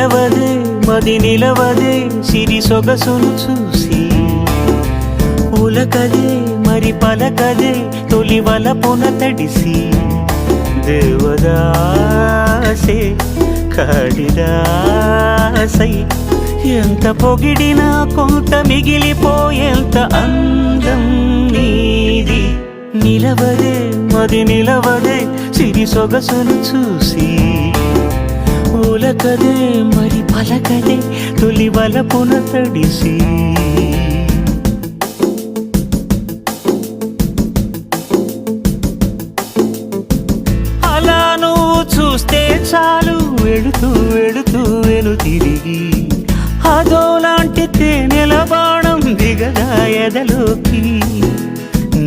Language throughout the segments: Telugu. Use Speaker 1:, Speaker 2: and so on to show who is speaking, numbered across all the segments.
Speaker 1: నిలవదే మది నిలవదే సిరి సొగసును చూసి ఉలకదే మరి పలకదే తొలి వలపున తడిసి దేవదాసే కాళిదాసై ఎంత పొగిడినా కొంత మిగిలిపోయేంత అందం నీది నిలవదే మది నిలవదే సిరి సొగసును చూసి ఉలకదే మరి పలకదే తొలి వలపున తడిసి అలా నువ్వు చూస్తే చాలు వెళుతూ వెళుతూ వెను తిరిగి అదోలాంటి తేనెల బాణం దిగదా ఎదలోకి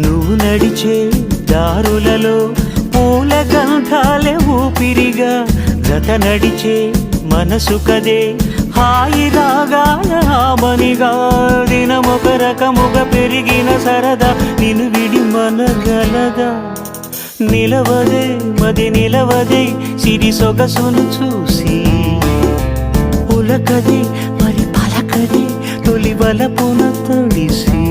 Speaker 1: నువ్వు నడిచే దారులలో పూల గంధాలే ఊపిరిగా జత నడిచే మనసు కదే హాయి రాగాల ఆమనిగా దినమొక రకముగా పెరిగిన సరదా నిన్ను విడి మనగలదా నిలవదే మది నిలవదే సిరి సొగసును చూసి ఉలకదే మరి పలకదే తొలి వలపున తడిసి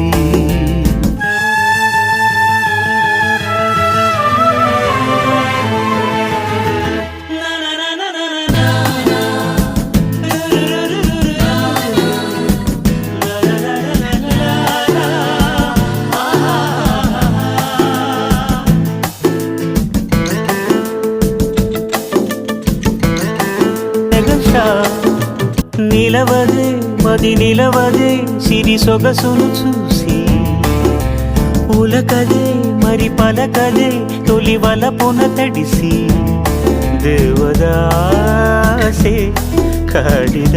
Speaker 1: నిలవదే మది నిలవదే సిరి సొగసును చూసి ఉలకదే మరి పలకదే తొలి వలపున తడిసి దేవదాసే కాళిదాసై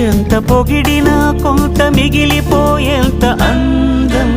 Speaker 1: ఎంత పొగిడినా కొంత మిగిలిపోయేంత అందం